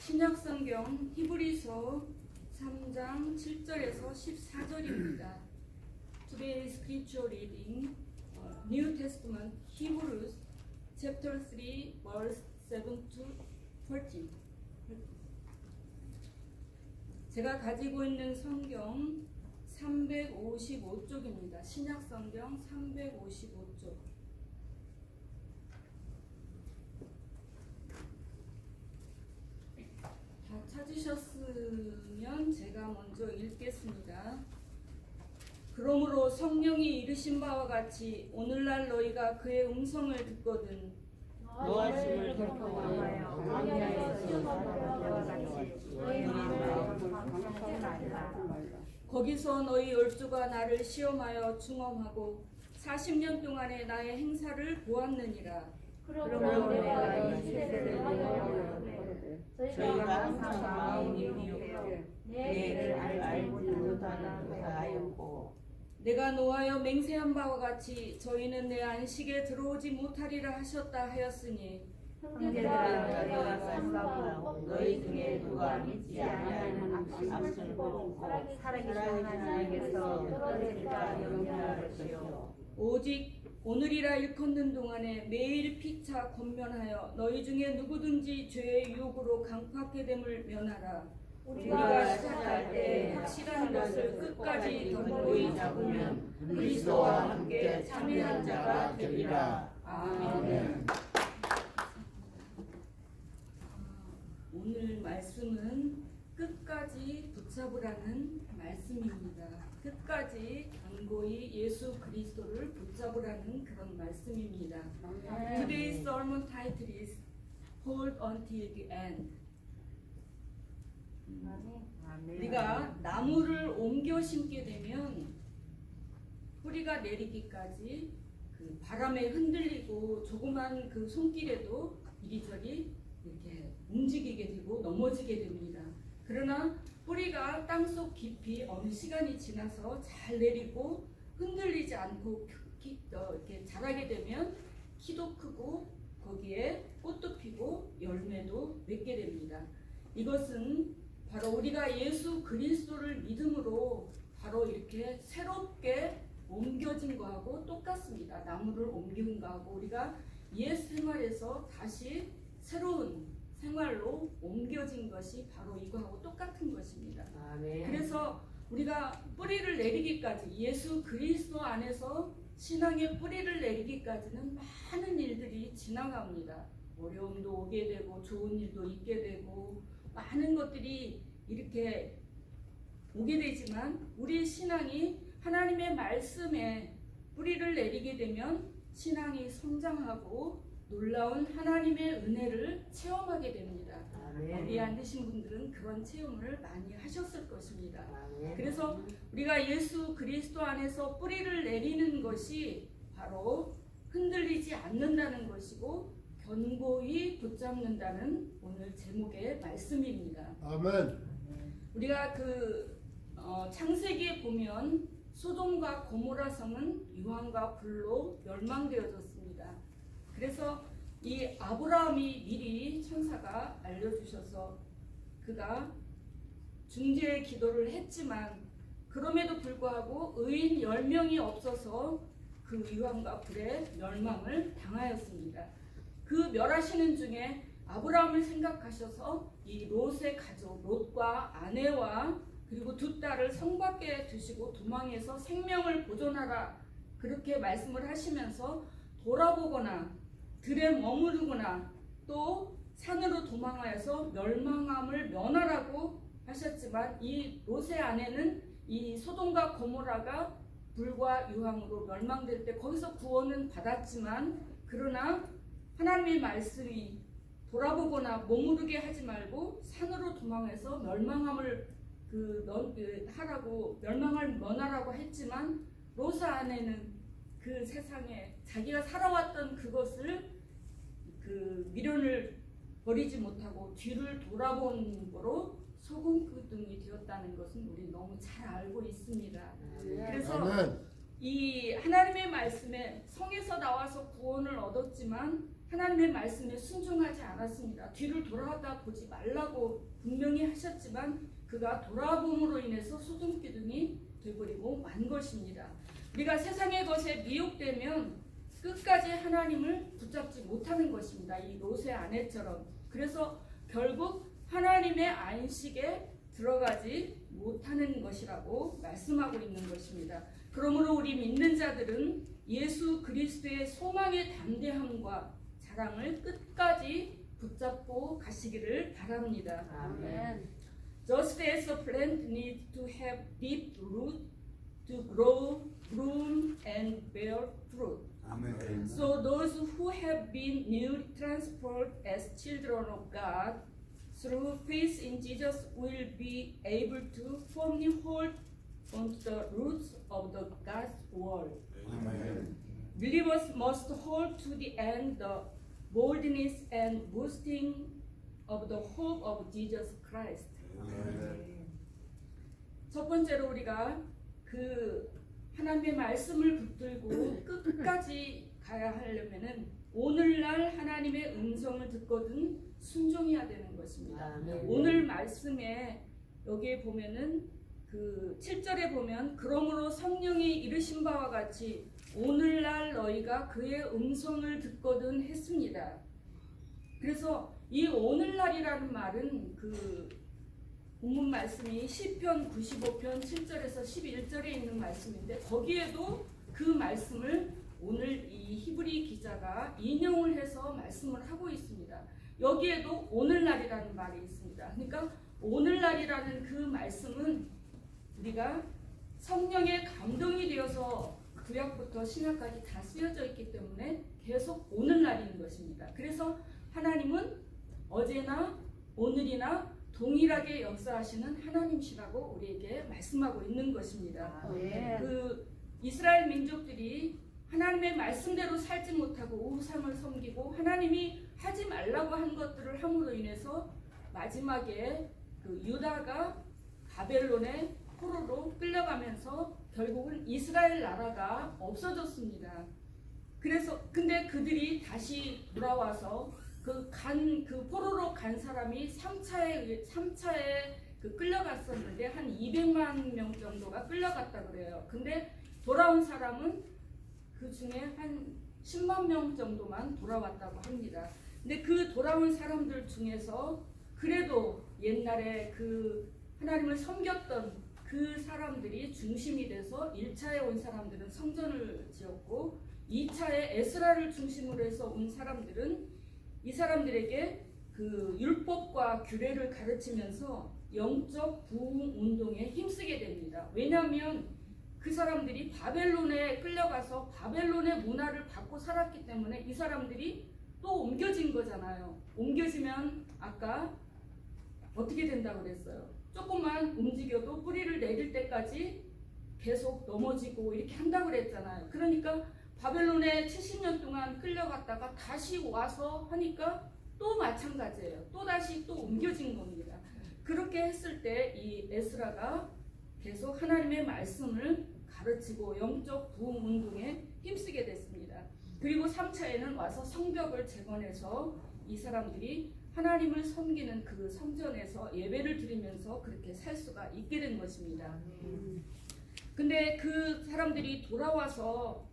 신약성경 히브리서 3장 7절에서 14절입니다. Today's scripture reading, New Testament, Hebrews chapter 3, verse 7 to 14. 제가 가지고 있는 성경 355쪽입니다. 신약성경 355쪽. 다 찾으셨으면 제가 먼저 읽겠습니다. 그러므로 성령이 이르신 바와 같이 오늘날 너희가 그의 음성을 듣거든 노하심을 결정하여 광야에 시험하여 같이 너희 마음을 강팍하지 말라. 거기서 너희 열두가 나를 시험하여 중험하고 40년 동안의 나의 행사를 보았느니라. 그러므로 내가 이 세대를 명하노니 저희가 항상 마음이 미혹되어 내 일을 알지 못하는 하였고 내가 노하여 맹세한 바와 같이 저희는 내 안식에 들어오지 못하리라 하셨다 하였으니 형제들아 너희가 삼가고 너희 중에 누가 믿지 아니하는 앞을 보고 살아계신 하나님께서 떨어질까 염려할 것이요 오직 오늘이라 일컫는 동안에 매일 피차 권면하여 너희 중에 누구든지 죄의 유혹으로 강팍해 됨을 면하라. 우리가 시작할 때 확실한 것을 끝까지 덤보이 잡으면 그리스도와 함께 참여한 자가 되리라. 아멘. 오늘 말씀은 끝까지 붙잡으라는 말씀입니다. 끝까지 견고히 예수 그리스도를 붙잡으라는 그런 말씀입니다. Today's sermon title is Hold until the end. 우리가 나무를 옮겨 심게 되면 뿌리가 내리기까지 그 바람에 흔들리고 조그만 그 손길에도 이리저리 이렇게 움직이게 되고 넘어지게 됩니다. 그러나 뿌리가 땅속 깊이 어느 시간이 지나서 잘 내리고 흔들리지 않고 이렇게 자라게 되면 키도 크고 거기에 꽃도 피고 열매도 맺게 됩니다. 이것은 바로 우리가 예수 그리스도를 믿음으로 바로 이렇게 새롭게 옮겨진 거하고 똑같습니다. 나무를 옮긴 거하고 우리가 옛 생활에서 다시 새로운 생활로 옮겨진 것이 바로 이거하고 똑같은 것입니다. 아멘. 그래서 우리가 뿌리를 내리기까지 예수 그리스도 안에서 신앙의 뿌리를 내리기까지는 많은 일들이 지나갑니다. 어려움도 오게 되고 좋은 일도 있게 되고 많은 것들이 이렇게 오게 되지만 우리 신앙이 하나님의 말씀에 뿌리를 내리게 되면 신앙이 성장하고 놀라운 하나님의 은혜를 체험하게 됩니다. 여기 앉으신 분들은 그런 체험을 많이 하셨을 것입니다. 그래서 우리가 예수 그리스도 안에서 뿌리를 내리는 것이 바로 흔들리지 않는다는 것이고 견고히 붙잡는다는 오늘 제목의 말씀입니다. 아멘. 우리가 창세기에 보면 소돔과 고모라 성은 유황과 불로 멸망되어졌습니다. 그래서 이 아브라함이 미리 천사가 알려주셔서 그가 중재의 기도를 했지만 그럼에도 불구하고 의인 10명이 없어서 그 유황과 불에 멸망을 당하였습니다. 그 멸하시는 중에 아브라함을 생각하셔서 이 롯의 가족 롯과 아내와 그리고 두 딸을 성 밖에 두시고 도망해서 생명을 보존하라 그렇게 말씀을 하시면서 돌아보거나 들에 머무르거나 또 산으로 도망하여서 멸망함을 면하라고 하셨지만 이 롯의 아내는 이 소돔과 고모라가 불과 유황으로 멸망될 때 거기서 구원은 받았지만 그러나 하나님의 말씀이 돌아보거나 머무르게 하지 말고 산으로 도망해서 멸망함을 하라고 멸망을 면하라고 했지만 롯의 아내는 그 세상에 자기가 살아왔던 그것을 그 미련을 버리지 못하고 뒤를 돌아본 거로 소금기둥이 되었다는 것은 우리 너무 잘 알고 있습니다. 그래서 이 하나님의 말씀에 성에서 나와서 구원을 얻었지만 하나님의 말씀에 순종하지 않았습니다. 뒤를 돌아다 보지 말라고 분명히 하셨지만 그가 돌아봄으로 인해서 소돔기둥이 되버리고 만 것입니다. 우리가 세상의 것에 미혹되면 끝까지 하나님을 붙잡지 못하는 것입니다. 이 롯의 아내처럼. 그래서 결국 하나님의 안식에 들어가지 못하는 것이라고 말씀하고 있는 것입니다. 그러므로 우리 믿는 자들은 예수 그리스도의 소망의 담대함과 자랑을 끝까지 붙잡고 가시기를 바랍니다. 아멘. Just as a plant needs to have deep root to grow, bloom, and bear fruit, 아멘. so those who have been newly transformed as children of God through faith in Jesus will be able to firmly hold onto the roots of the God's word. 아멘. Believers must hold to the end the boldness and boasting of the hope of Jesus Christ. 아멘. 첫 번째로 우리가 그 하나님의 말씀을 붙들고 끝까지 가야 하려면은 오늘날 하나님의 음성을 듣거든 순종해야 되는 것입니다. 아멘. 오늘 말씀에 여기에 보면은 그 7절에 보면 그러므로 성령이 이르신 바와 같이 오늘날 너희가 그의 음성을 듣거든 했습니다. 그래서 이 오늘날이라는 말은 그 본문 말씀이 시편 95편 7절에서 11절에 있는 말씀인데 거기에도 그 말씀을 오늘 이 히브리 기자가 인용을 해서 말씀을 하고 있습니다. 여기에도 오늘날이라는 말이 있습니다. 그러니까 오늘날이라는 그 말씀은 우리가 성령의 감동이 되어서 구약부터 신약까지 다 쓰여져 있기 때문에 계속 오늘날인 것입니다. 그래서 하나님은 어제나 오늘이나 동일하게 역사하시는 하나님이시라고 우리에게 말씀하고 있는 것입니다. 아멘. 그 이스라엘 민족들이 하나님의 말씀대로 살지 못하고 우상을 섬기고 하나님이 하지 말라고 한 것들을 함으로 인해서 마지막에 그 유다가 바벨론의 포로로 끌려가면서 결국은 이스라엘 나라가 없어졌습니다. 그래서 근데 그들이 다시 돌아와서 그 포로로 간 사람이 3차에 그 끌려갔었는데 한 200만 명 정도가 끌려갔다 그래요. 근데 돌아온 사람은 그 중에 한 10만 명 정도만 돌아왔다고 합니다. 근데 그 돌아온 사람들 중에서 그래도 옛날에 그 하나님을 섬겼던 그 사람들이 중심이 돼서 1차에 온 사람들은 성전을 지었고 2차에 에스라를 중심으로 해서 온 사람들은 이 사람들에게 그 율법과 규례를 가르치면서 영적 부흥 운동에 힘쓰게 됩니다. 왜냐하면 그 사람들이 바벨론에 끌려가서 바벨론의 문화를 받고 살았기 때문에 이 사람들이 또 옮겨진 거잖아요. 옮겨지면 아까 어떻게 된다고 그랬어요? 조금만 움직여도 뿌리를 내릴 때까지 계속 넘어지고 이렇게 한다고 그랬잖아요. 그러니까 바벨론에 70년 동안 끌려갔다가 다시 와서 하니까 또 마찬가지예요. 또 다시 또 옮겨진 겁니다. 그렇게 했을 때 이 에스라가 계속 하나님의 말씀을 가르치고 영적 부흥 운동에 힘쓰게 됐습니다. 그리고 3차에는 와서 성벽을 재건해서 이 사람들이 하나님을 섬기는 그 성전에서 예배를 드리면서 그렇게 살 수가 있게 된 것입니다. 근데 그 사람들이 돌아와서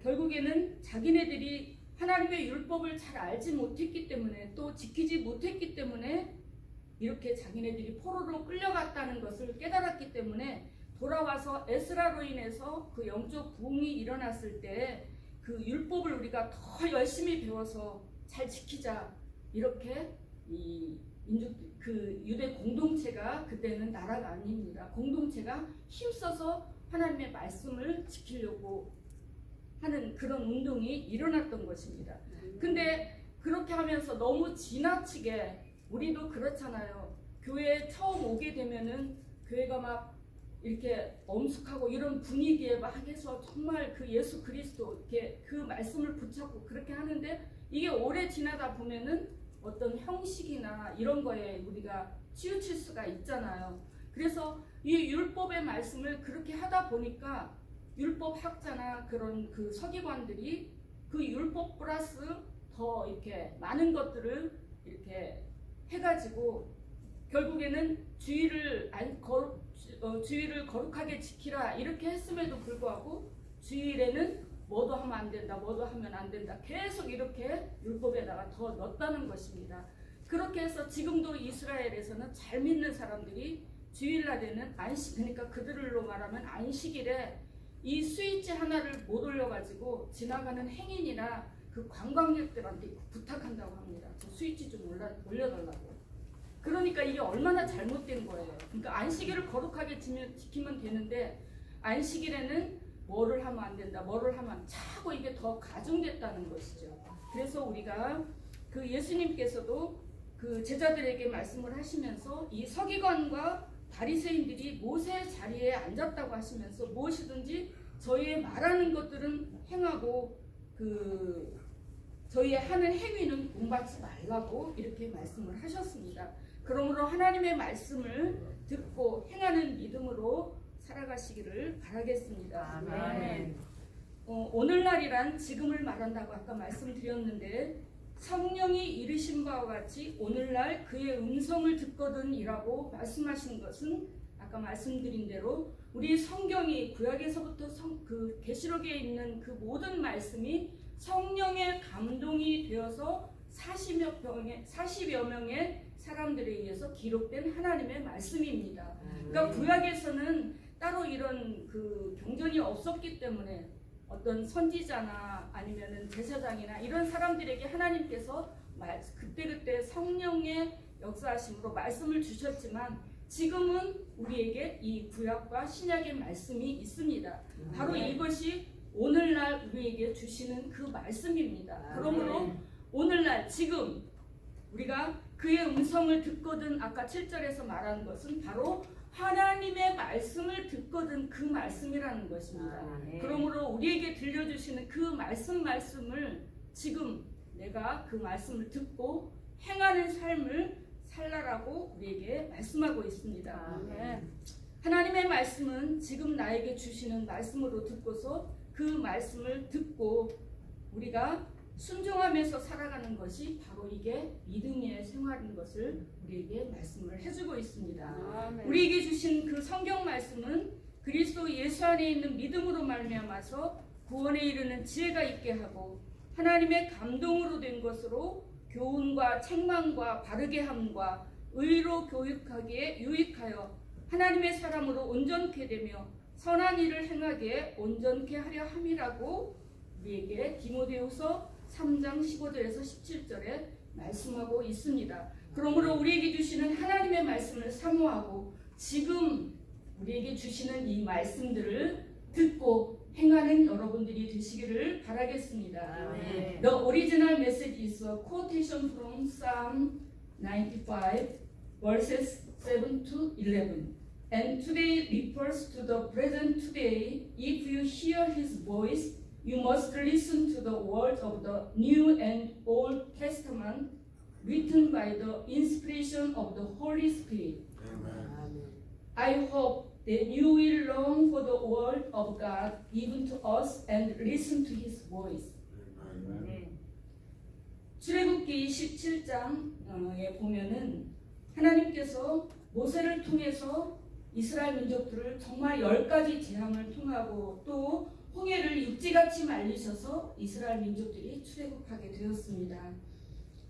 결국에는 자기네들이 하나님의 율법을 잘 알지 못했기 때문에 또 지키지 못했기 때문에 이렇게 자기네들이 포로로 끌려갔다는 것을 깨달았기 때문에 돌아와서 에스라로 인해서 그 영적 부흥이 일어났을 때 그 율법을 우리가 더 열심히 배워서 잘 지키자 이렇게 이 민족 그 유대 공동체가 그때는 나라가 아닙니다. 공동체가 힘써서 하나님의 말씀을 지키려고 하는 그런 운동이 일어났던 것입니다. 근데 그렇게 하면서 너무 지나치게 우리도 그렇잖아요. 교회에 처음 오게 되면은 교회가 막 이렇게 엄숙하고 이런 분위기에 막 해서 정말 그 예수 그리스도 이렇게 그 말씀을 붙잡고 그렇게 하는데 이게 오래 지나다 보면은 어떤 형식이나 이런 거에 우리가 치우칠 수가 있잖아요. 그래서 이 율법의 말씀을 그렇게 하다 보니까 율법 학자나 그런 그 서기관들이 그 율법 플러스 더 이렇게 많은 것들을 이렇게 해가지고 결국에는 주의를 거룩하게 지키라 이렇게 했음에도 불구하고 주일에는 뭐도 하면 안 된다, 뭐도 하면 안 된다, 계속 이렇게 율법에다가 더 넣었다는 것입니다. 그렇게 해서 지금도 이스라엘에서는 잘 믿는 사람들이 주일날에는 안식, 그러니까 그들로 말하면 안식일에 이 스위치 하나를 못 올려가지고 지나가는 행인이나 그 관광객들한테 부탁한다고 합니다. 저 스위치 좀 올려달라고. 그러니까 이게 얼마나 잘못된 거예요. 그러니까 안식일을 거룩하게 지키면 되는데 안식일에는 뭐를 하면 안 된다, 뭐를 하면 자꾸 이게 더 가중됐다는 것이죠. 그래서 우리가 그 예수님께서도 그 제자들에게 말씀을 하시면서 이 서기관과 바리새인들이 모세 자리에 앉았다고 하시면서 무엇이든지 저희의 말하는 것들은 행하고 그 저희의 하는 행위는 본받지 말라고 이렇게 말씀을 하셨습니다. 그러므로 하나님의 말씀을 듣고 행하는 믿음으로 살아가시기를 바라겠습니다. 아멘. 오늘날이란 지금을 말한다고 아까 말씀드렸는데 성령이 이르신 바와 같이 오늘날 그의 음성을 듣거든이라고 말씀하신 것은 아까 말씀드린 대로 우리 성경이 구약에서부터 그 계시록에 있는 그 모든 말씀이 성령의 감동이 되어서 40여 명의 사람들에 의해서 기록된 하나님의 말씀입니다. 그러니까 구약에서는 따로 이런 그 경전이 없었기 때문에 어떤 선지자나 아니면은 제사장이나 이런 사람들에게 하나님께서 그때그때 성령의 역사하심으로 말씀을 주셨지만 지금은 우리에게 이 구약과 신약의 말씀이 있습니다. 바로 이것이 오늘날 우리에게 주시는 그 말씀입니다. 그러므로 오늘날 지금 우리가 그의 음성을 듣거든 아까 7절에서 말한 것은 바로 하나님의 말씀을 듣거든 그 말씀이라는 것입니다. 그러므로 우리에게 들려주시는 그 말씀을 지금 내가 그 말씀을 듣고 행하는 삶을 살라라고 우리에게 말씀하고 있습니다. 하나님의 말씀은 지금 나에게 주시는 말씀으로 듣고서 그 말씀을 듣고 우리가 순종하면서 살아가는 것이 바로 이게 믿음의 생활인 것을 우리에게 말씀을 해주고 있습니다. 아멘. 우리에게 주신 그 성경 말씀은 그리스도 예수 안에 있는 믿음으로 말미암아서 구원에 이르는 지혜가 있게 하고 하나님의 감동으로 된 것으로 교훈과 책망과 바르게 함과 의로 교육하기에 유익하여 하나님의 사람으로 온전케 되며 선한 일을 행하기에 온전케 하려 함이라고 우리에게 디모데후서 3장 15절에서 17절에 말씀하고 있습니다. 그러므로 우리에게 주시는 하나님의 말씀을 사모하고 지금 우리에게 주시는 이 말씀들을 듣고 행하는 여러분들이 되시기를 바라겠습니다. 아멘. The original message is a quotation from Psalm 95 verses 7 to 11. And today refers to the present today. If you hear his voice, you must listen to the words of the New and Old Testament written by the inspiration of the Holy Spirit. Amen. I hope that you will long for the word of God given to us and listen to his voice. Amen. 출애굽기 17장에 보면은 하나님께서 모세를 통해서 이스라엘 민족들을 정말 10가지 재앙을 통하고 또 홍해를 육지같이 말리셔서 이스라엘 민족들이 출애굽하게 되었습니다.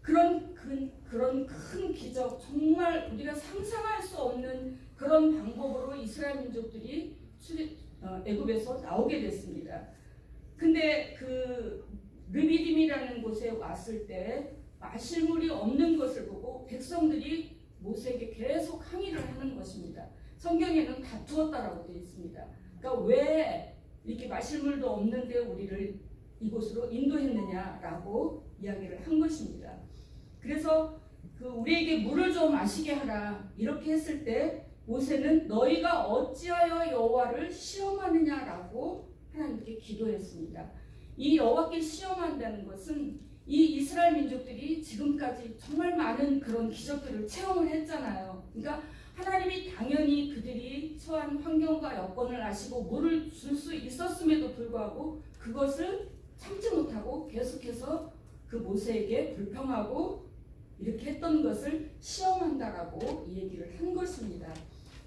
그런 큰 기적, 정말 우리가 상상할 수 없는 그런 방법으로 이스라엘 민족들이 애굽에서 나오게 됐습니다. 근데 그 르비딤이라는 곳에 왔을 때 마실 물이 없는 것을 보고 백성들이 모세에게 계속 항의를 하는 것입니다. 성경에는 다투었다라고 되어 있습니다. 그러니까 왜 이렇게 마실 물도 없는데 우리를 이곳으로 인도했느냐라고 이야기를 한 것입니다. 그래서 그 우리에게 물을 좀 마시게 하라 이렇게 했을 때 모세는 너희가 어찌하여 여호와를 시험하느냐라고 하나님께 기도했습니다. 이 여호와께 시험한다는 것은 이 이스라엘 민족들이 지금까지 정말 많은 그런 기적들을 체험을 했잖아요. 그러니까 하나님이 당연히 그들이 처한 환경과 여건을 아시고 물을 줄 수 있었음에도 불구하고 그것을 참지 못하고 계속해서 그 모세에게 불평하고 이렇게 했던 것을 시험한다라고 이 얘기를 한 것입니다.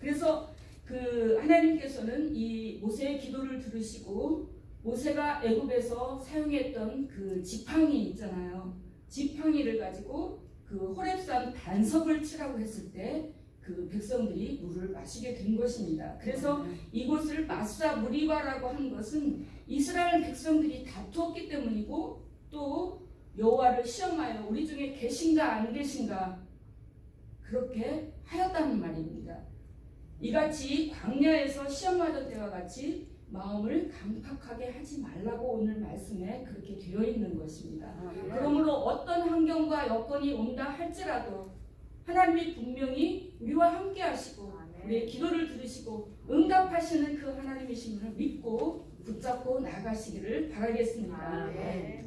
그래서 그 하나님께서는 이 모세의 기도를 들으시고 모세가 애굽에서 사용했던 그 지팡이 있잖아요. 지팡이를 가지고 그 호렙산 반석을 치라고 했을 때 그 백성들이 물을 마시게 된 것입니다. 그래서 이곳을 마사 무리바라고 한 것은 이스라엘 백성들이 다투었기 때문이고 또 여호와를 시험하여 우리 중에 계신가 안 계신가 그렇게 하였다는 말입니다. 이같이 광야에서 시험하던 때와 같이 마음을 강팍하게 하지 말라고 오늘 말씀에 그렇게 되어 있는 것입니다. 그러므로 어떤 환경과 여건이 온다 할지라도 하나님이 분명히 우리와 함께 하시고 우리의 기도를 들으시고 응답하시는 그 하나님이심을 믿고 붙잡고 나가시기를 바라겠습니다.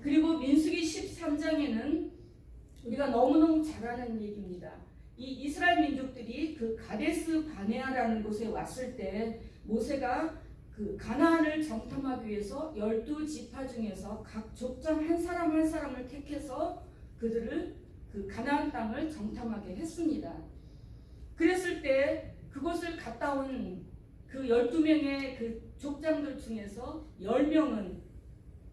그리고 민수기 13장에는 우리가 너무너무 잘 아는 얘기입니다. 이 이스라엘 민족들이 그 가데스 바네아라는 곳에 왔을 때 모세가 그 가나안을 정탐하기 위해서 12지파 중에서 각 족장 한 사람 한 사람을 택해서 그들을 그 가나안 땅을 정탐하게 했습니다. 그랬을 때 그곳을 갔다 온 그 12명의 그 족장들 중에서 10명은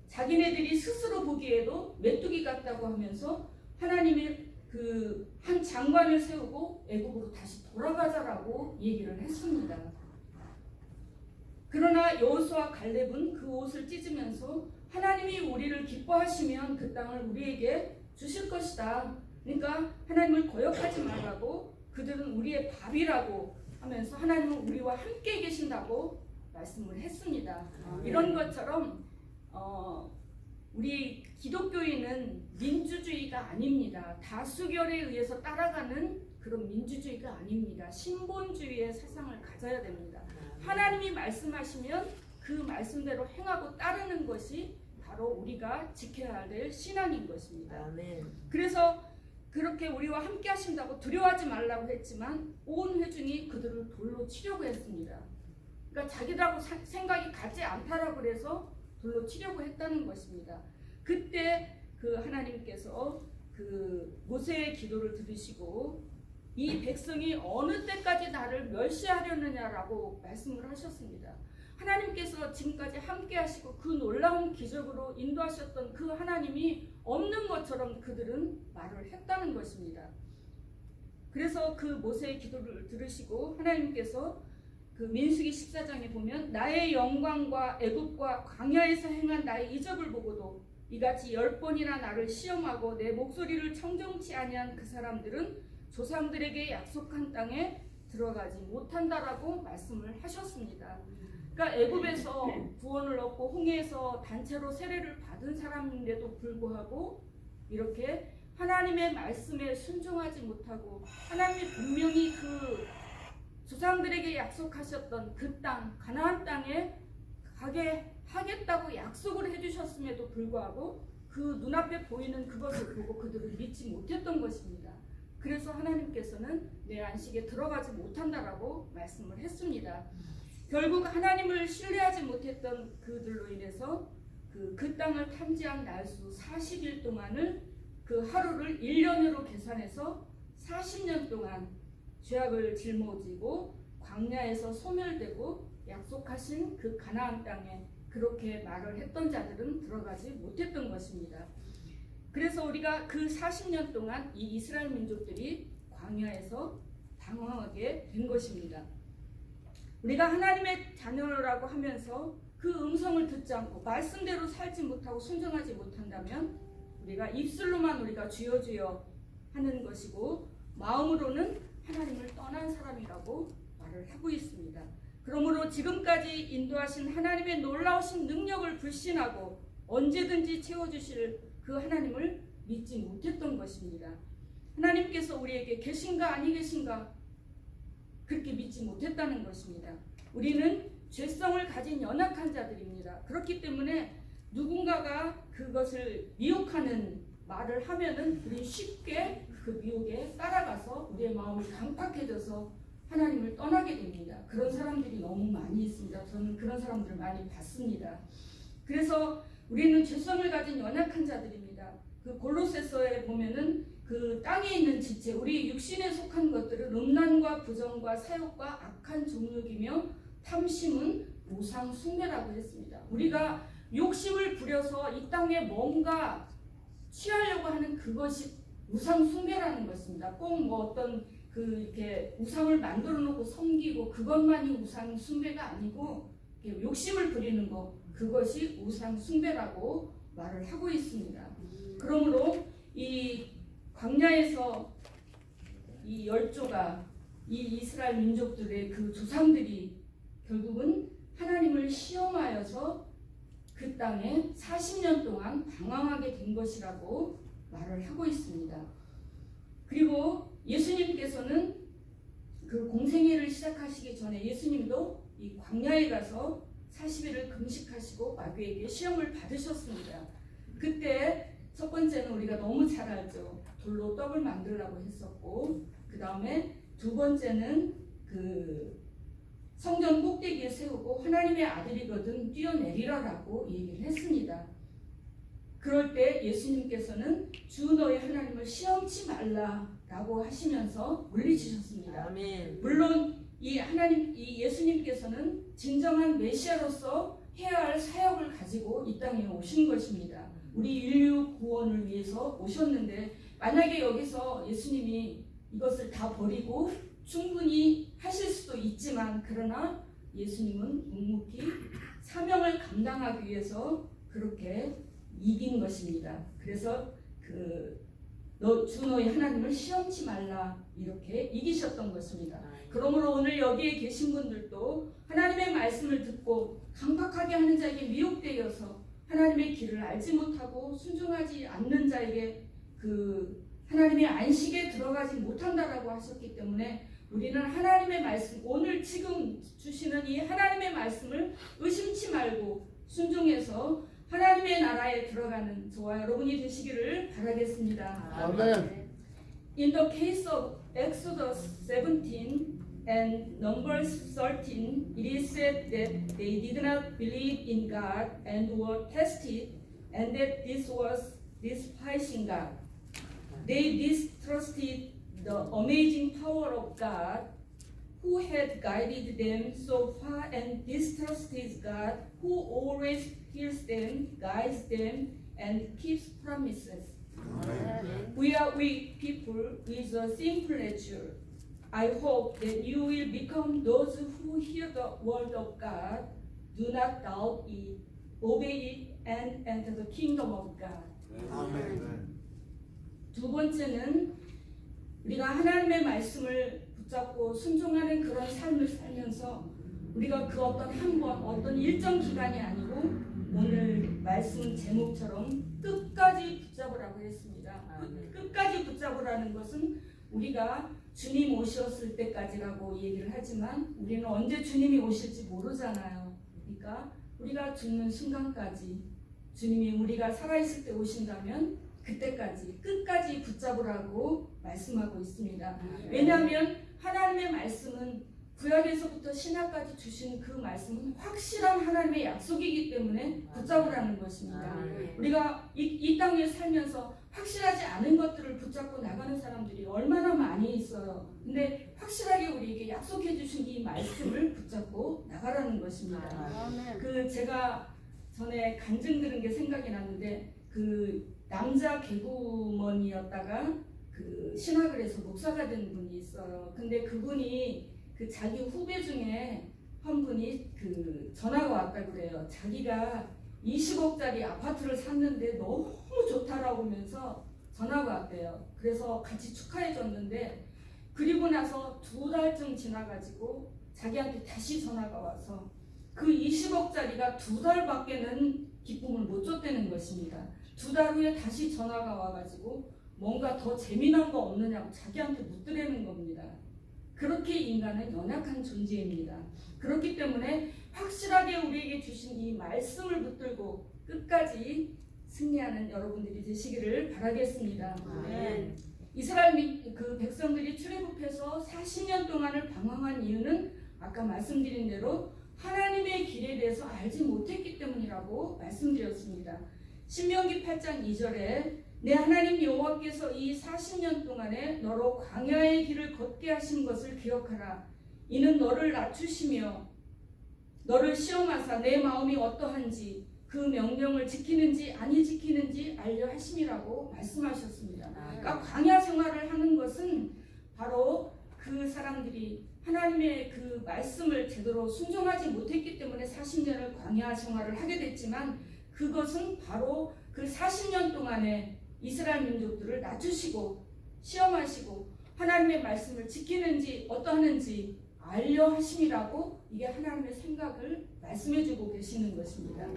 자기네들이 스스로 보기에도 메뚜기 같다고 하면서 하나님의 그 한 장관을 세우고 애굽으로 다시 돌아가자라고 얘기를 했습니다. 그러나 여호수아 갈렙은 그 옷을 찢으면서 하나님이 우리를 기뻐하시면 그 땅을 우리에게 주실 것이다. 그러니까 하나님을 거역하지 말라고 그들은 우리의 밥이라고 하면서 하나님은 우리와 함께 계신다고 말씀을 했습니다. 이런 것처럼 우리 기독교인은 민주주의가 아닙니다. 다수결에 의해서 따라가는 그런 민주주의가 아닙니다. 신본주의의 사상을 가져야 됩니다. 하나님이 말씀하시면 그 말씀대로 행하고 따르는 것이 바로 우리가 지켜야 될 신앙인 것입니다. 아멘. 그래서 그렇게 우리와 함께 하신다고 두려워하지 말라고 했지만 온 회중이 그들을 돌로 치려고 했습니다. 그러니까 자기들하고 생각이 같지 않다라고 그래서 돌로 치려고 했다는 것입니다. 그때 그 하나님께서 그 모세의 기도를 들으시고 이 백성이 어느 때까지 나를 멸시하려느냐라고 말씀을 하셨습니다. 하나님께서 지금까지 함께 하시고 그 놀라운 기적으로 인도하셨던 그 하나님이 없는 것처럼 그들은 말을 했다는 것입니다. 그래서 그 모세의 기도를 들으시고 하나님께서 그 민수기 14장에 보면 나의 영광과 애굽과 광야에서 행한 나의 이적을 보고도 이같이 10번이나 나를 시험하고 내 목소리를 청정치 아니한 그 사람들은 조상들에게 약속한 땅에 들어가지 못한다라고 말씀을 하셨습니다. 그러니까 애굽에서 구원을 얻고 홍해에서 단체로 세례를 받은 사람인데도 불구하고 이렇게 하나님의 말씀에 순종하지 못하고 하나님이 분명히 그 조상들에게 약속하셨던 그 땅, 가나안 땅에 가게 하겠다고 약속을 해주셨음에도 불구하고 그 눈앞에 보이는 그것을 보고 그들은 믿지 못했던 것입니다. 그래서 하나님께서는 내 안식에 들어가지 못한다라고 말씀을 했습니다. 결국 하나님을 신뢰하지 못했던 그들로 인해서 그 땅을 탐지한 날수 40일 동안을 그 하루를 1년으로 계산해서 40년 동안 죄악을 짊어지고 광야에서 소멸되고 약속하신 그 가나안 땅에 그렇게 말을 했던 자들은 들어가지 못했던 것입니다. 그래서 우리가 그 40년 동안 이 이스라엘 민족들이 광야에서 방황하게 된 것입니다. 우리가 하나님의 자녀라고 하면서 그 음성을 듣지 않고 말씀대로 살지 못하고 순종하지 못한다면 우리가 입술로만 우리가 주여 주여 하는 것이고 마음으로는 하나님을 떠난 사람이라고 말을 하고 있습니다. 그러므로 지금까지 인도하신 하나님의 놀라우신 능력을 불신하고 언제든지 채워주실 그 하나님을 믿지 못했던 것입니다. 하나님께서 우리에게 계신가 아니 계신가 그렇게 믿지 못했다는 것입니다. 우리는 죄성을 가진 연약한 자들입니다. 그렇기 때문에 누군가가 그것을 미혹하는 말을 하면은 우리 쉽게 그 미혹에 따라가서 우리의 마음이 강팍해져서 하나님을 떠나게 됩니다. 그런 사람들이 너무 많이 있습니다. 저는 그런 사람들을 많이 봤습니다. 그래서 우리는 죄성을 가진 연약한 자들입니다. 그 골로새서에 보면은 그 땅에 있는 지체, 우리 육신에 속한 것들은 음란과 부정과 사욕과 악한 종욕이며 탐심은 우상 숭배라고 했습니다. 우리가 욕심을 부려서 이 땅에 뭔가 취하려고 하는 그것이 우상 숭배라는 것입니다. 꼭 뭐 어떤 그 이렇게 우상을 만들어 놓고 섬기고 그것만이 우상 숭배가 아니고 욕심을 부리는 것, 그것이 우상 숭배라고 말을 하고 있습니다. 그러므로 이 광야에서 이 열조가 이 이스라엘 민족들의 그 조상들이 결국은 하나님을 시험하여서 그 땅에 40년 동안 방황하게 된 것이라고 말을 하고 있습니다. 그리고 예수님께서는 그 공생애를 시작하시기 전에 예수님도 이 광야에 가서 40일을 금식하시고 마귀에게 시험을 받으셨습니다. 그때 첫 번째는 우리가 너무 잘 알죠. 돌로 떡을 만들라고 했었고, 그 다음에 두 번째는 그 성전 꼭대기에 세우고 하나님의 아들이거든 뛰어내리라라고 얘기를 했습니다. 그럴 때 예수님께서는 주 너의 하나님을 시험치 말라라고 하시면서 물리치셨습니다. 아멘. 물론 이 예수님께서는 진정한 메시아로서 해야 할 사역을 가지고 이 땅에 오신 것입니다. 우리 인류 구원을 위해서 오셨는데, 만약에 여기서 예수님이 이것을 다 버리고 충분히 하실 수도 있지만, 그러나 예수님은 묵묵히 사명을 감당하기 위해서 그렇게 이긴 것입니다. 그래서 주 너의 하나님을 시험치 말라 이렇게 이기셨던 것입니다. 그러므로 오늘 여기에 계신 분들도 하나님의 말씀을 듣고 강박하게 하는 자에게 미혹되어서 하나님의 길을 알지 못하고 순종하지 않는 자에게 그 하나님의 안식에 들어가지 못한다라고 하셨기 때문에 우리는 하나님의 말씀, 오늘 지금 주시는 이 하나님의 말씀을 의심치 말고 순종해서 하나님의 나라에 들어가는 저와 여러분이 되시기를 바라겠습니다. 아멘. In the case of Exodus 17 and Numbers 13, it is said that they did not believe in God and were tested, and that this was despising God. They distrusted the amazing power of God, who had guided them so far, and distrusted God, who always hears them, guides them, and keeps promises. We are weak people with a simple nature. I hope that you will become those who hear the word of God, do not doubt it, obey it, and enter the kingdom of God. 아멘. 두 번째는 우리가 하나님의 말씀을 붙잡고 순종하는 그런 삶을 살면서 우리가 그 어떤 한 번, 어떤 일정 기간이 아니고 오늘 말씀 제목처럼 끝까지 붙잡으라고 했습니다. 끝까지 붙잡으라는 것은 우리가 주님 오셨을 때까지라고 얘기를 하지만 우리는 언제 주님이 오실지 모르잖아요. 그러니까 우리가 죽는 순간까지 주님이 우리가 살아있을 때 오신다면 그때까지 끝까지 붙잡으라고 말씀하고 있습니다. 왜냐하면 하나님의 말씀은 구약에서부터 신약까지 주신 그 말씀은 확실한 하나님의 약속이기 때문에 붙잡으라는 것입니다. 우리가 이 땅에 살면서 확실하지 않은 것들을 붙잡고 나가는 사람들이 얼마나 많이 있어요. 근데 확실하게 우리에게 약속해 주신 이 말씀을 붙잡고 나가라는 것입니다. 그 제가 전에 간증 들은 게 생각이 났는데, 그 남자 개구먼이었다가 그 신학을 해서 목사가 된 분이 있어요. 근데 그분이 그 자기 후배 중에 한 분이 그 전화가 왔다 그래요. 자기가 20억짜리 아파트를 샀는데 너무 좋다라고 하면서 전화가 왔대요. 그래서 같이 축하해 줬는데, 그리고 나서 2달쯤 지나가지고 자기한테 다시 전화가 와서 그 20억짜리가 2달밖에는 기쁨을 못 줬다는 것입니다. 2달 후에 다시 전화가 와가지고 뭔가 더 재미난 거 없느냐고 자기한테 묻더라는 겁니다. 그렇게 인간은 연약한 존재입니다. 그렇기 때문에 확실하게 우리에게 주신 이 말씀을 붙들고 끝까지 승리하는 여러분들이 되시기를 바라겠습니다. 아멘. 이스라엘 그 백성들이 출애굽해서 40년 동안을 방황한 이유는 아까 말씀드린 대로 하나님의 길에 대해서 알지 못했기 때문이라고 말씀드렸습니다. 신명기 8장 2절에 내 하나님 여호와께서 이 40년 동안에 너로 광야의 길을 걷게 하신 것을 기억하라. 이는 너를 낮추시며 너를 시험하사 내 마음이 어떠한지 그 명령을 지키는지 아니 지키는지 알려 하심이라고 말씀하셨습니다. 그러니까 광야 생활을 하는 것은 바로 그 사람들이 하나님의 그 말씀을 제대로 순종하지 못했기 때문에 40년을 광야 생활을 하게 됐지만, 그것은 바로 그 40년 동안에 이스라엘 민족들을 낮추시고 시험하시고 하나님의 말씀을 지키는지 어떠하는지 알려 하심이라고, 이게 하나님의 생각을 말씀해주고 계시는 것입니다.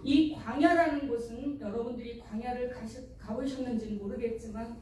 이 광야라는 곳은 여러분들이 광야를 가보셨는지는 모르겠지만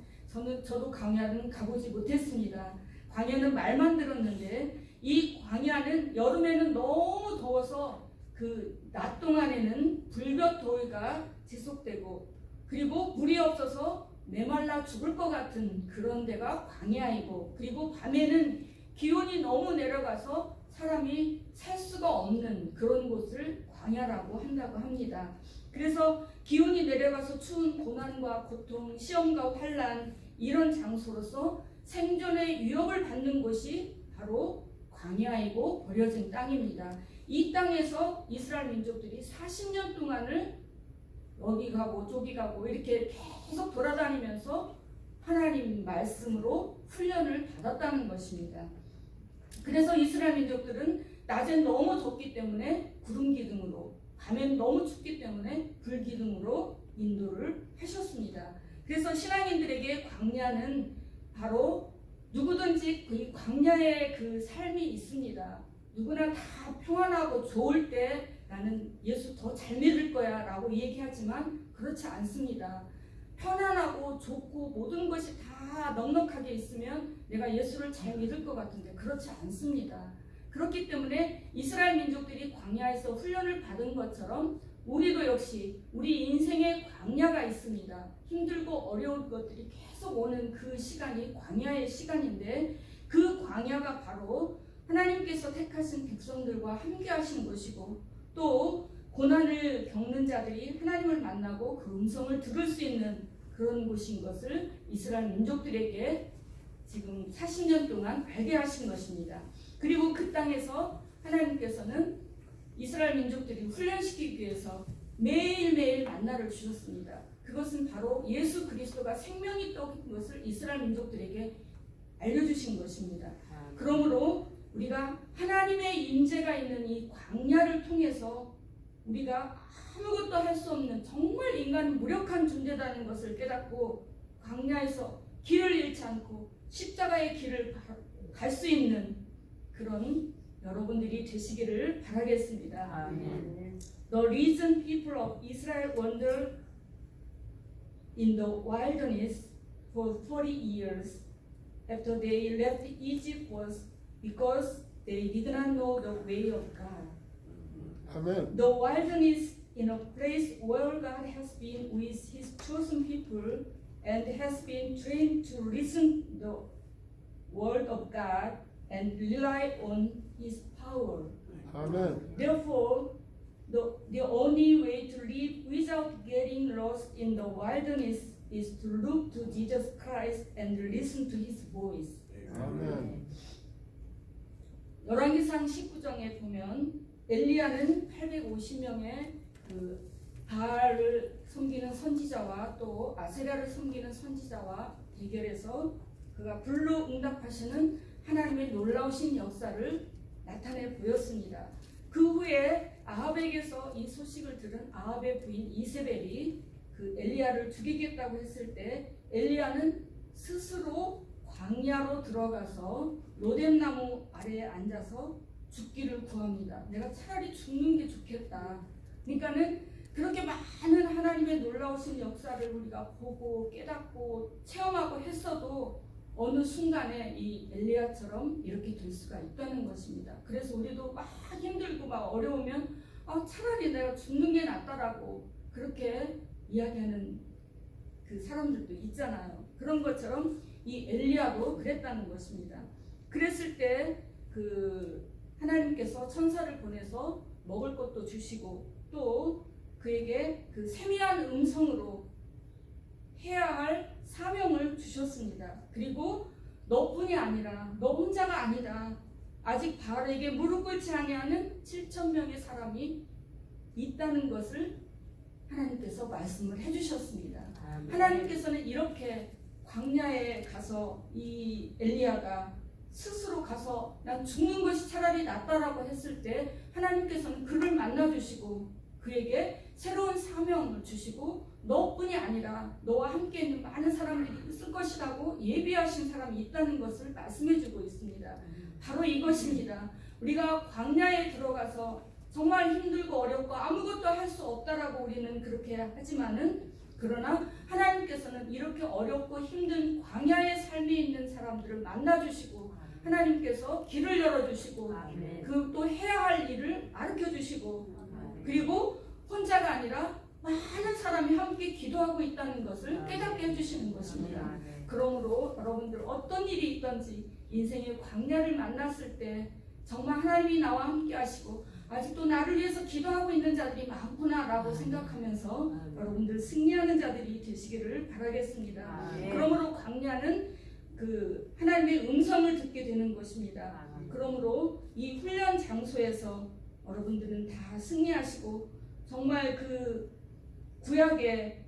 저도 광야는 가보지 못했습니다. 광야는 말만 들었는데 이 광야는 여름에는 너무 더워서 그 낮 동안에는 불볕 더위가 지속되고, 그리고 물이 없어서 메말라 죽을 것 같은 그런 데가 광야이고, 그리고 밤에는 기온이 너무 내려가서 사람이 살 수가 없는 그런 곳을 광야라고 한다고 합니다. 그래서 기온이 내려가서 추운 고난과 고통, 시험과 환난, 이런 장소로서 생존의 위협을 받는 곳이 바로 광야이고 버려진 땅입니다. 이 땅에서 이스라엘 민족들이 40년 동안을 여기 가고 저기 가고 이렇게 계속 돌아다니면서 하나님 말씀으로 훈련을 받았다는 것입니다. 그래서 이스라엘 민족들은 낮엔 너무 덥기 때문에 구름 기둥으로, 밤엔 너무 춥기 때문에 불 기둥으로 인도를 하셨습니다. 그래서 신앙인들에게 광야는 바로 누구든지 그 광야의 그 삶이 있습니다. 누구나 다 평안하고 좋을 때 나는 예수 더 잘 믿을 거야 라고 얘기하지만 그렇지 않습니다. 편안하고 좋고 모든 것이 다 넉넉하게 있으면 내가 예수를 잘 믿을 것 같은데 그렇지 않습니다. 그렇기 때문에 이스라엘 민족들이 광야에서 훈련을 받은 것처럼 우리도 역시 우리 인생에 광야가 있습니다. 힘들고 어려운 것들이 계속 오는 그 시간이 광야의 시간인데, 그 광야가 바로 하나님께서 택하신 백성들과 함께 하신 것이고, 또 고난을 겪는 자들이 하나님을 만나고 그 음성을 들을 수 있는 그런 곳인 것을 이스라엘 민족들에게 지금 40년 동안 알게 하신 것입니다. 그리고 그 땅에서 하나님께서는 이스라엘 민족들이 훈련시키기 위해서 매일매일 만나를 주셨습니다. 그것은 바로 예수 그리스도가 생명이 떡인 것을 이스라엘 민족들에게 알려주신 것입니다. 그러므로 우리가 하나님의 임재가 있는 이 광야를 통해서 우리가 아무것도 할 수 없는 정말 인간은 무력한 존재라는 것을 깨닫고 광야에서 길을 잃지 않고 십자가의 길을 갈 수 있는 그런 여러분들이 되시기를 바라겠습니다. 아멘. The reason people of Israel wandered in the wilderness for 40 years after they left Egypt was because they did not know the way of God. 아멘. The wilderness in a place where God has been with His chosen people and has been trained to listen the word of God and rely on His power. 아멘. Therefore, the only way to live without getting lost in the wilderness is to look to Jesus Christ and listen to His voice. 아멘. 열왕기상 19장에 보면 엘리야는 850명의 그 바알을 섬기는 선지자와 또 아세라를 섬기는 선지자와 대결해서 그가 불로 응답하시는 하나님의 놀라우신 역사를 나타내 보였습니다. 그 후에 아합에게서 이 소식을 들은 아합의 부인 이세벨이 그 엘리야를 죽이겠다고 했을 때 엘리야는 스스로 광야로 들어가서 로뎀나무 아래에 앉아서 죽기를 구합니다. 내가 차라리 죽는 게 좋겠다. 그러니까는 그렇게 많은 하나님의 놀라우신 역사를 우리가 보고 깨닫고 체험하고 했어도 어느 순간에 이 엘리야처럼 이렇게 될 수가 있다는 것입니다. 그래서 우리도 막 힘들고 막 어려우면 차라리 내가 죽는 게 낫다라고 그렇게 이야기하는 그 사람들도 있잖아요. 그런 것처럼 이 엘리야도 그랬다는 것입니다. 그랬을 때 그 하나님께서 천사를 보내서 먹을 것도 주시고 또 그에게 그 세미한 음성으로 해야 주셨습니다. 그리고 너뿐이 아니라 너 혼자가 아니다. 아직 바알에게 무릎 꿇지 아니하는 7,000명의 사람이 있다는 것을 하나님께서 말씀을 해주셨습니다. 하나님께서는 이렇게 광야에 가서 이 엘리야가 스스로 가서 난 죽는 것이 차라리 낫다라고 했을 때 하나님께서는 그를 만나주시고 그에게 새로운 사명을 주시고 너뿐이 아니라 너와 함께 있는 많은 사람들이 있을 것이라고 예비하신 사람이 있다는 것을 말씀해주고 있습니다. 바로 이것입니다. 우리가 광야에 들어가서 정말 힘들고 어렵고 아무것도 할 수 없다라고 우리는 그렇게 하지만은 그러나 하나님께서는 이렇게 어렵고 힘든 광야의 삶에 있는 사람들을 만나주시고 하나님께서 길을 열어주시고 그 또 해야 할 일을 가르쳐주시고 그리고 혼자가 아니라 많은 사람이 함께 기도하고 있다는 것을 깨닫게 해주시는 것입니다. 그러므로 여러분들 어떤 일이 있든지 인생의 광야를 만났을 때 정말 하나님이 나와 함께 하시고 아직도 나를 위해서 기도하고 있는 자들이 많구나라고 생각하면서 여러분들 승리하는 자들이 되시기를 바라겠습니다. 그러므로 광야는 그 하나님의 음성을 듣게 되는 것입니다. 그러므로 이 훈련 장소에서 여러분들은 다 승리하시고 정말 그 구약에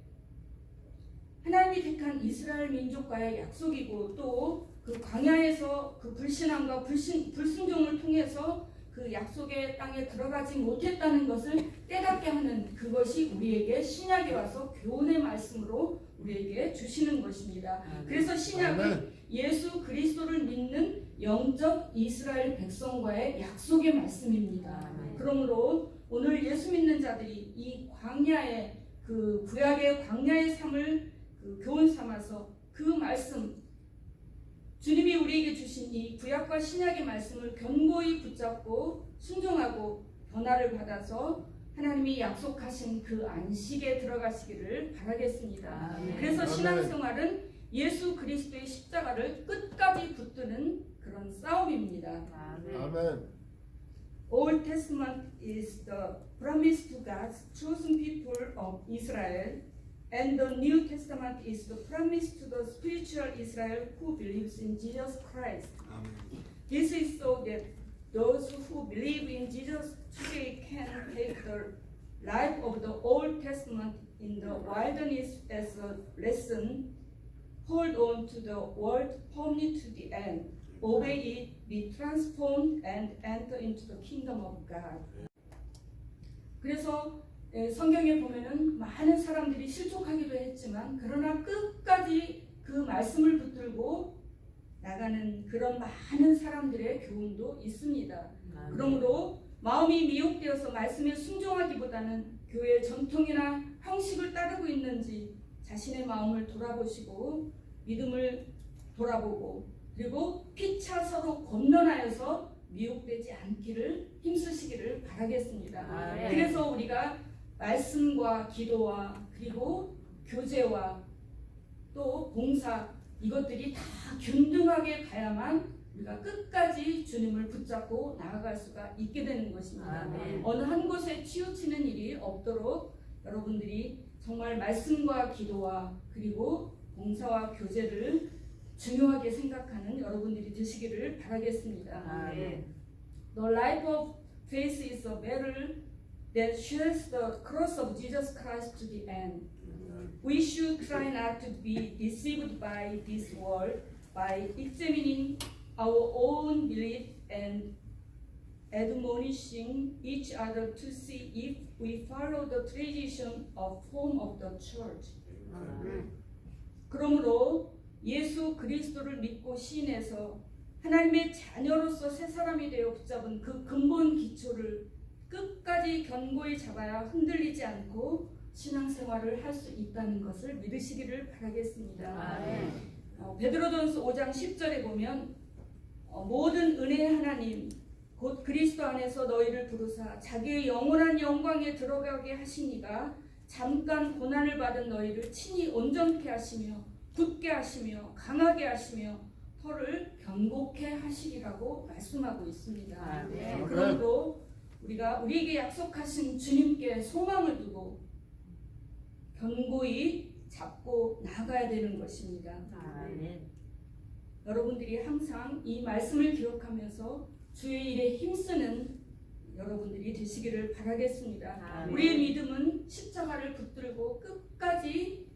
하나님이 택한 이스라엘 민족과의 약속이고 또 그 광야에서 그 불신앙과 불순종을 통해서 그 약속의 땅에 들어가지 못했다는 것을 깨닫게 하는 그것이 우리에게 신약에 와서 교훈의 말씀으로 우리에게 주시는 것입니다. 그래서 신약은 예수 그리스도를 믿는 영적 이스라엘 백성과의 약속의 말씀입니다. 그러므로 오늘 예수 믿는 자들이 이 광야의 그 구약의 광야의 삶을 그 교훈 삼아서 그 말씀 주님이 우리에게 주신 이 구약과 신약의 말씀을 견고히 붙잡고 순종하고 변화를 받아서 하나님이 약속하신 그 안식에 들어가시기를 바라겠습니다. 그래서 신앙생활은 예수 그리스도의 십자가를 끝까지 붙드는 그런 싸움입니다. 아멘. Old Testament is the promise to God's chosen people of Israel, and the New Testament is the promise to the spiritual Israel who believes in Jesus Christ. This is so that those who believe in Jesus today can take the life of the Old Testament in the wilderness as a lesson, hold on to the word firmly to the end, obey it, be transformed, and enter into the kingdom of God. 그래서 성경에 보면은 많은 사람들이 실족하기도 했지만 그러나 끝까지 그 말씀을 붙들고 나가는 그런 많은 사람들의 교훈도 있습니다. 그러므로 마음이 미혹되어서 말씀에 순종하기보다는 교회 전통이나 형식을 따르고 있는지 자신의 마음을 돌아보시고 믿음을 돌아보고 그리고 피차 서로 권면하여서 미혹되지 않기를 힘쓰시기를 바라겠습니다. 그래서 우리가 말씀과 기도와 그리고 교제와 또 봉사 이것들이 다 균등하게 가야만 우리가 끝까지 주님을 붙잡고 나아갈 수가 있게 되는 것입니다. 어느 한 곳에 치우치는 일이 없도록 여러분들이 정말 말씀과 기도와 그리고 봉사와 교제를 중요하게 생각하는 여러분들이 되시기를 바라겠습니다. The life of faith is a battle that shares the cross of Jesus Christ to the end. We should try not to be deceived by this world by examining our own belief and admonishing each other to see if we follow the tradition of form of the church. 그러므로 예수 그리스도를 믿고 시인해서 하나님의 자녀로서 새 사람이 되어 붙잡은 그 근본 기초를 끝까지 견고히 잡아야 흔들리지 않고 신앙생활을 할 수 있다는 것을 믿으시기를 바라겠습니다. 베드로전서 5장 10절에 보면 모든 은혜의 하나님 곧 그리스도 안에서 너희를 부르사 자기의 영원한 영광에 들어가게 하시니가 잠깐 고난을 받은 너희를 친히 온전케 하시며 굳게 하시며 강하게 하시며 혀를 견고케 하시리라고 말씀하고 있습니다. 그러므로 우리가 우리에게 약속하신 주님께 소망을 두고 견고히 잡고 나가야 되는 것입니다. 아멘. 여러분들이 항상 이 말씀을 기억하면서 주의 일에 힘쓰는 여러분들이 되시기를 바라겠습니다. 아멘. 우리의 믿음은 십자가를 붙들고 끝까지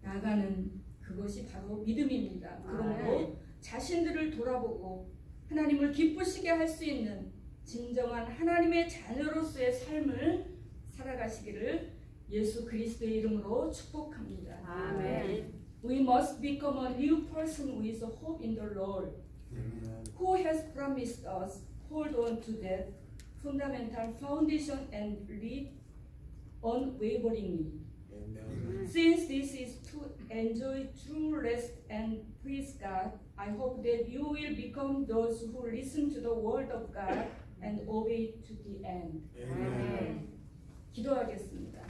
나가는 그것이 바로 믿음입니다. 그러므로 아멘. 자신들을 돌아보고 하나님을 기쁘시게 할 수 있는 진정한 하나님의 자녀로서의 삶을 살아가시기를 예수 그리스도의 이름으로 축복합니다. 아멘. We must become a new person with a hope in the Lord, who has promised us hold on to that fundamental foundation and live unwaveringly. Since this is to enjoy true rest and praise God, I hope that you will become those who listen to the word of God and obey to the end. 아멘. 기도하겠습니다.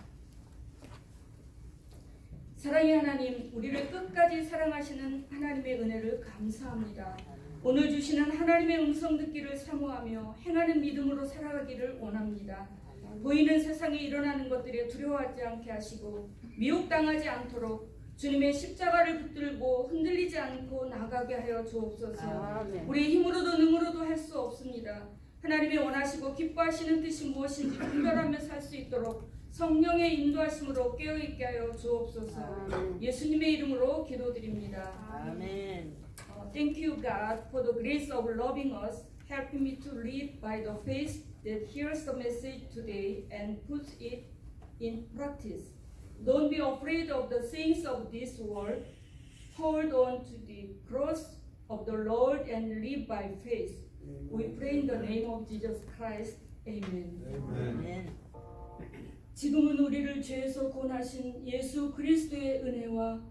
사랑의 하나님, 우리를 끝까지 사랑하시는 하나님의 은혜를 감사합니다. 오늘 주시는 하나님의 음성 듣기를 사모하며 행하는 믿음으로 살아가기를 원합니다. 보이는 세상에 일어나는 것들에 두려워하지 않게 하시고 미혹당하지 않도록 주님의 십자가를 붙들고 흔들리지 않고 나가게 하여 주옵소서. 아멘. 우리의 힘으로도 능으로도 할 수 없습니다. 하나님의 원하시고 기뻐하시는 뜻이 무엇인지 분별하며 살 수 있도록 성령의 인도하심으로 깨어있게 하여 주옵소서. 아멘. 예수님의 이름으로 기도드립니다. 아멘. Thank you, God, for the grace of loving us, helping me to live by the faith that hears the message today and puts it in practice. Don't be afraid of the things of this world. Hold on to the cross of the Lord and live by faith. We pray in the name of Jesus Christ. Amen. 아멘. 지금은 우리를 죄에서 구원하신 예수 그리스도의 은혜와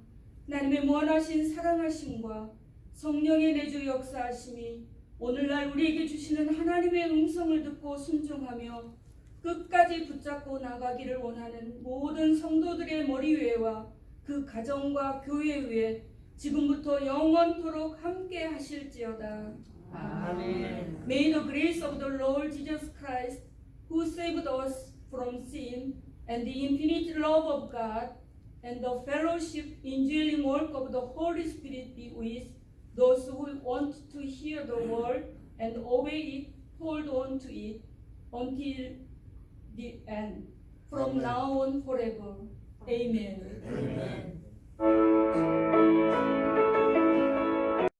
하나님의 무한하신 사랑하심과 성령의 내주 역사하심이 오늘날 우리에게 주시는 하나님의 음성을 듣고 순종하며 끝까지 붙잡고 나가기를 원하는 모든 성도들의 머리 위에와 그 가정과 교회 위에 지금부터 영원토록 함께 하실지어다. 아멘. May the grace of the Lord Jesus Christ, who saved us from sin, and the infinite love of God, and the fellowship, indwelling work of the Holy Spirit be with those who want to hear the word and obey it, hold on to it until the end, from Amen. now on forever. Amen. 아멘.